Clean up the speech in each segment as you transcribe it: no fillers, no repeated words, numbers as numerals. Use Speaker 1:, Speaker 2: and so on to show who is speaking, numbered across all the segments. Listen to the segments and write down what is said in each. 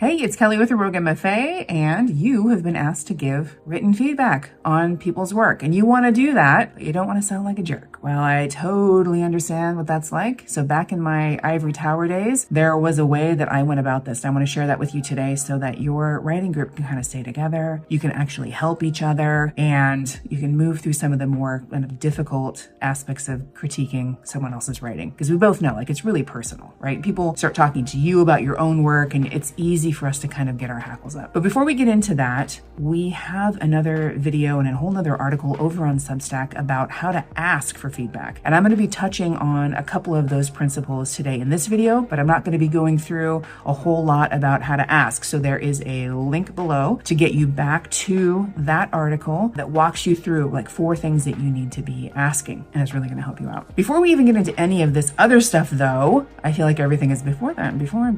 Speaker 1: Hey, it's Kelly with the Rogue MFA, and you have been asked to give written feedback on people's work. And you want to do that, but you don't want to sound like a jerk. Well, I totally understand what that's like. So back in my ivory tower days, there was a way that I went about this. And I want to share that with you today so that your writing group can kind of stay together. You can actually help each other, and you can move through some of the more kind of difficult aspects of critiquing someone else's writing. Because we both know, like, it's really personal, right? People start talking to you about your own work, and it's easy for us to kind of get our hackles up. But before we get into that, we have another video and a whole nother article over on Substack about how to ask for feedback. And I'm going to be touching on a couple of those principles today in this video, but I'm not going to be going through a whole lot about how to ask. So there is a link below to get you back to that article that walks you through like 4 things that you need to be asking. And it's really going to help you out. Before we even get into any of this other stuff though, I feel like everything is before that, before.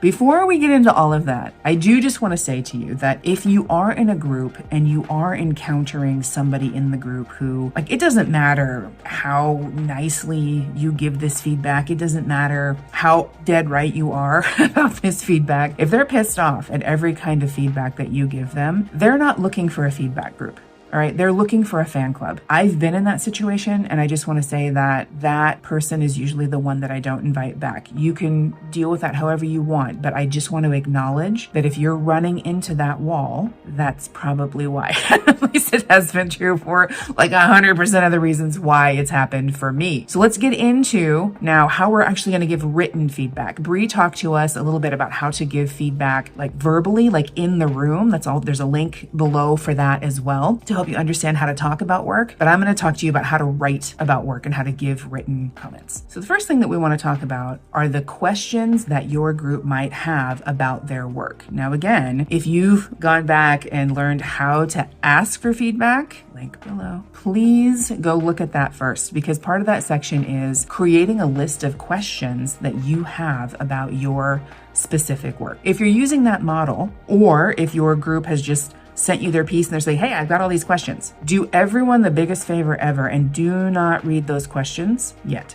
Speaker 1: Before we get into all of that, I do just want to say to you that if you are in a group and you are encountering somebody in the group who, like, it doesn't matter how nicely you give this feedback, it doesn't matter how dead right you are about this feedback, if they're pissed off at every kind of feedback that you give them, they're not looking for a feedback group. All right, they're looking for a fan club. I've been in that situation, and I just want to say that that person is usually the one that I don't invite back. You can deal with that however you want, but I just want to acknowledge that if you're running into that wall, that's probably why. At least it has been true for like 100% of the reasons why it's happened for me. So let's get into now how we're actually going to give written feedback. Bree talked to us a little bit about how to give feedback like verbally, like in the room. That's all. There's a link below for that as well to help you understand how to talk about work, but I'm going to talk to you about how to write about work and how to give written comments. So the first thing that we want to talk about are the questions that your group might have about their work. Now, again, if you've gone back and learned how to ask for feedback, link below, please go look at that first, because part of that section is creating a list of questions that you have about your specific work. If you're using that model, or if your group has just sent you their piece and they're saying, hey, I've got all these questions, do everyone the biggest favor ever and do not read those questions yet.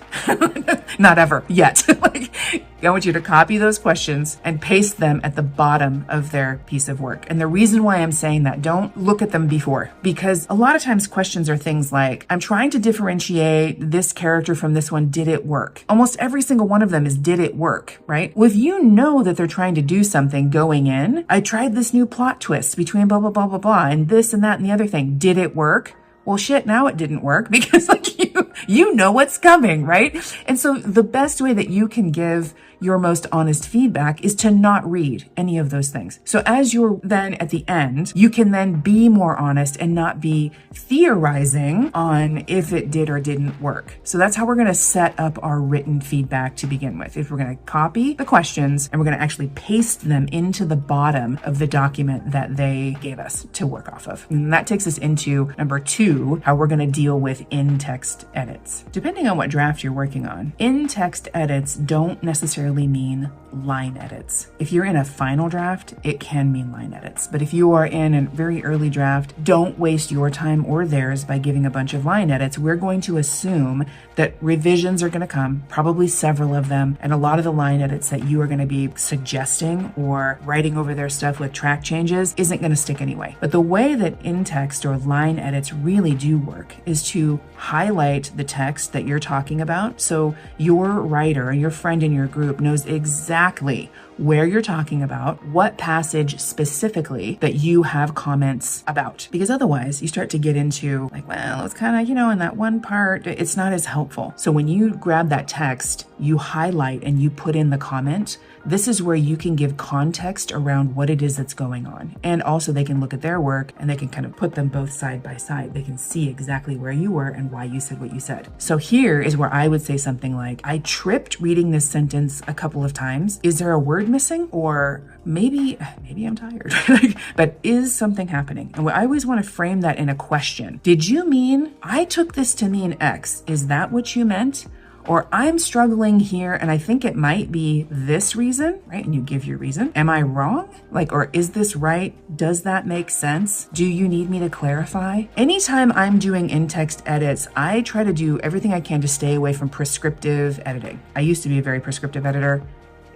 Speaker 1: Not ever, yet. Like, I want you to copy those questions and paste them at the bottom of their piece of work. And the reason why I'm saying that, don't look at them before, because a lot of times questions are things like, I'm trying to differentiate this character from this one. Did it work? Almost every single one of them is, did it work, right? Well, if you know that they're trying to do something going in, I tried this new plot twist between blah, blah, blah, blah, blah, and this and that and the other thing. Did it work? Well, shit, now it didn't work, because like you know what's coming, right? And so the best way that you can give your most honest feedback is to not read any of those things. So as you're then at the end, you can then be more honest and not be theorizing on if it did or didn't work. So that's how we're going to set up our written feedback to begin with. If we're going to copy the questions and we're going to actually paste them into the bottom of the document that they gave us to work off of. And that takes us into number 2, how we're going to deal with in-text edits. Depending on what draft you're working on, in-text edits don't necessarily mean line edits. If you're in a final draft, it can mean line edits. But if you are in a very early draft, don't waste your time or theirs by giving a bunch of line edits. We're going to assume that revisions are going to come, probably several of them, and a lot of the line edits that you are going to be suggesting or writing over their stuff with track changes isn't going to stick anyway. But the way that in-text or line edits really do work is to highlight the text that you're talking about, so your writer, your friend in your group knows exactly where you're talking about, what passage specifically that you have comments about. Because otherwise you start to get into like, well, it's kind of, in that one part, it's not as helpful. So when you grab that text, you highlight and you put in the comment, this is where you can give context around what it is that's going on. And also they can look at their work and they can kind of put them both side by side. They can see exactly where you were and why you said what you said. So here is where I would say something like, I tripped reading this sentence a couple of times. Is there a word missing? Or maybe I'm tired, but is something happening? And I always want to frame that in a question. Did you mean, I took this to mean X? Is that what you meant? Or I'm struggling here and I think it might be this reason, right? And you give your reason. Am I wrong? Or is this right? Does that make sense? Do you need me to clarify? Anytime I'm doing in-text edits, I try to do everything I can to stay away from prescriptive editing. I used to be a very prescriptive editor.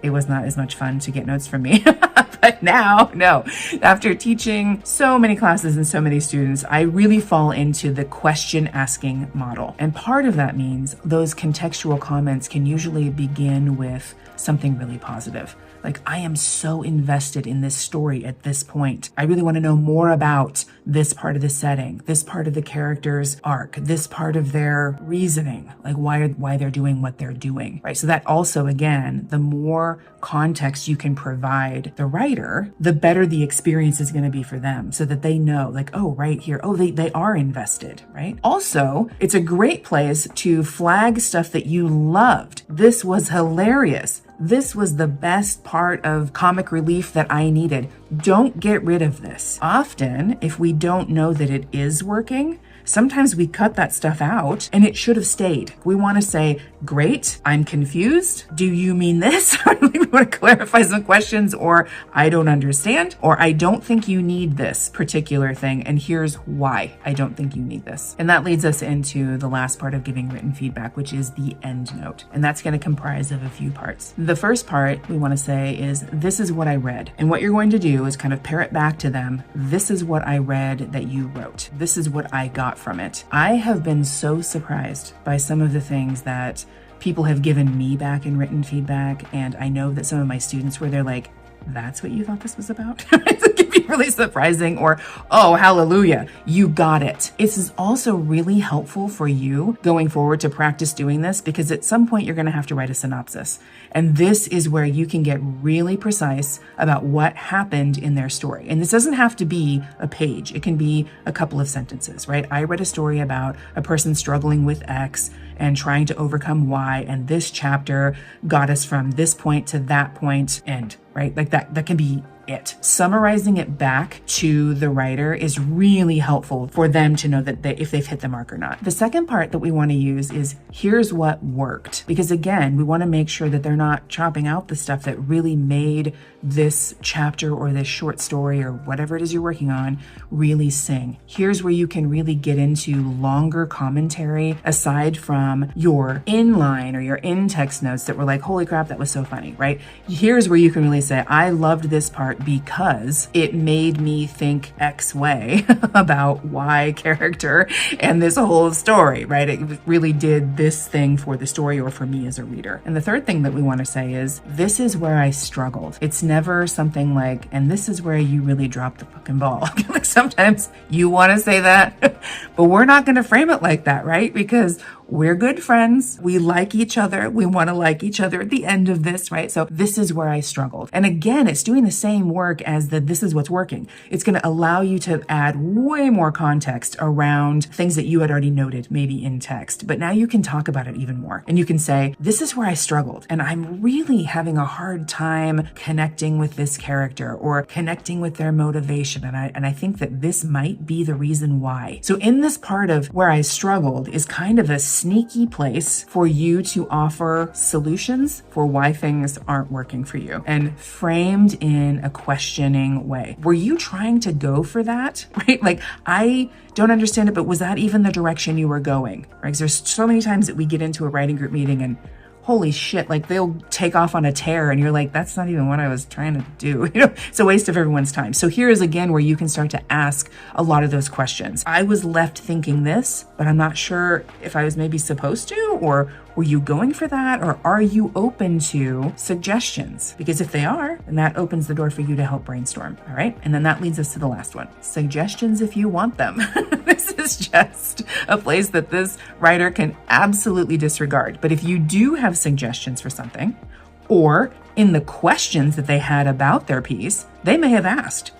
Speaker 1: it was not as much fun to get notes from me. But now, no, after teaching so many classes and so many students, I really fall into the question asking model. And part of that means those contextual comments can usually begin with something really positive. Like, I am so invested in this story at this point. I really want to know more about this part of the setting, this part of the character's arc, this part of their reasoning, like why they're doing what they're doing, right? So that also, again, the more context you can provide the writer, the better the experience is going to be for them, so that they know, like, oh, right here, oh, they are invested, right? Also, it's a great place to flag stuff that you loved. This was hilarious. This was the best part of comic relief that I needed. Don't get rid of this. Often, if we don't know that it is working, sometimes we cut that stuff out and it should have stayed. We want to say, great, I'm confused. Do you mean this? We want to clarify some questions, or I don't understand, or I don't think you need this particular thing, and here's why I don't think you need this. And that leads us into the last part of giving written feedback, which is the end note. And that's going to comprise of a few parts. The first part we want to say is, this is what I read. And what you're going to do is kind of parrot back to them. This is what I read that you wrote. This is what I got from it. I have been so surprised by some of the things that people have given me back in written feedback. And I know that some of my students were there like, that's what you thought this was about? It can be really surprising, or, oh, hallelujah, you got it. This is also really helpful for you going forward to practice doing this, because at some point you're going to have to write a synopsis. And this is where you can get really precise about what happened in their story. And this doesn't have to be a page. It can be a couple of sentences, right? I read a story about a person struggling with X and trying to overcome Y, and this chapter got us from this point to that point, and right? Like that can be it. Summarizing it back to the writer is really helpful for them to know that if they've hit the mark or not. The second part that we want to use is, here's what worked. Because again, we want to make sure that they're not chopping out the stuff that really made this chapter or this short story or whatever it is you're working on really sing. Here's where you can really get into longer commentary aside from your inline or your in-text notes that were like, holy crap, that was so funny, right? Here's where you can really say, I loved this part because it made me think X way about Y character and this whole story, right? It really did this thing for the story or for me as a reader. And the third thing that we want to say is, this is where I struggled. It's never something like, and this is where you really dropped the fucking ball. Like, sometimes you want to say that, but we're not going to frame it like that, right? Because we're good friends. We like each other. We want to like each other at the end of this, right? So this is where I struggled. And again, it's doing the same work as this is what's working. It's going to allow you to add way more context around things that you had already noted, maybe in text. But now you can talk about it even more. And you can say, this is where I struggled. And I'm really having a hard time connecting with this character or connecting with their motivation. And I think that this might be the reason why. So in this part of where I struggled is kind of a sneaky place for you to offer solutions for why things aren't working for you, and framed in a questioning way. Were you trying to go for that, right? Like, I don't understand it, but was that even the direction you were going, right? Because there's so many times that we get into a writing group meeting and holy shit, like they'll take off on a tear and you're like, that's not even what I was trying to do. It's a waste of everyone's time. So here is again where you can start to ask a lot of those questions. I was left thinking this, but I'm not sure if I was maybe supposed to, or were you going for that? Or are you open to suggestions? Because if they are, then that opens the door for you to help brainstorm. All right. And then that leads us to the last one. Suggestions if you want them. This is just a place that this writer can absolutely disregard. But if you do have suggestions for something, or in the questions that they had about their piece, they may have asked,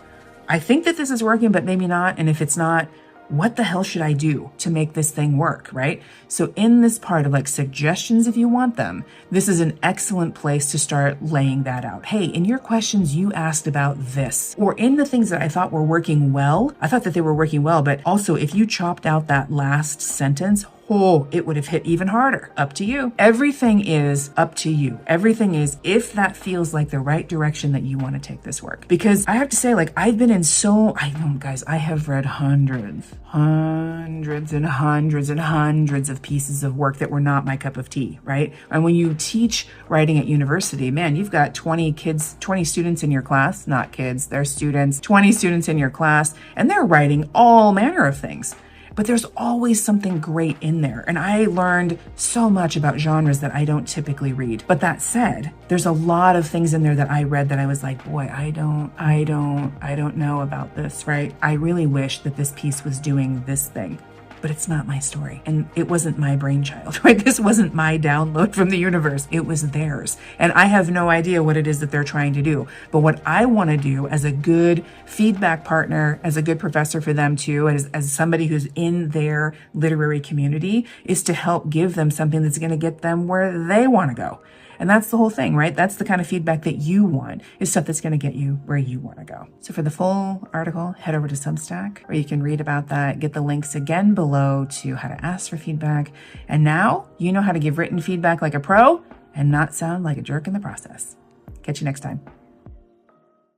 Speaker 1: I think that this is working, but maybe not. And if it's not, what the hell should I do to make this thing work, right? So in this part of like suggestions, if you want them, this is an excellent place to start laying that out. Hey, in your questions, you asked about this, or in the things that I thought were working well, I thought that they were working well, but also if you chopped out that last sentence, oh, it would have hit even harder. Up to you. Everything is up to you. Everything is if that feels like the right direction that you want to take this work. Because I have to say, like, I've been in I know, guys, I have read hundreds and hundreds of pieces of work that were not my cup of tea, right? And when you teach writing at university, man, you've got 20 students in your class, not kids, they're students, 20 students in your class, and they're writing all manner of things. But there's always something great in there. And I learned so much about genres that I don't typically read. But that said, there's a lot of things in there that I read that I was like, boy, I don't know about this, right? I really wish that this piece was doing this thing. But it's not my story. And it wasn't my brainchild, right? This wasn't my download from the universe. It was theirs. And I have no idea what it is that they're trying to do. But what I want to do as a good feedback partner, as a good professor for them too, as somebody who's in their literary community, is to help give them something that's going to get them where they want to go. And that's the whole thing, right? That's the kind of feedback that you want, is stuff that's going to get you where you want to go. So for the full article, head over to Substack, where you can read about that, get the links again below to how to ask for feedback. And now you know how to give written feedback like a pro and not sound like a jerk in the process. Catch you next time.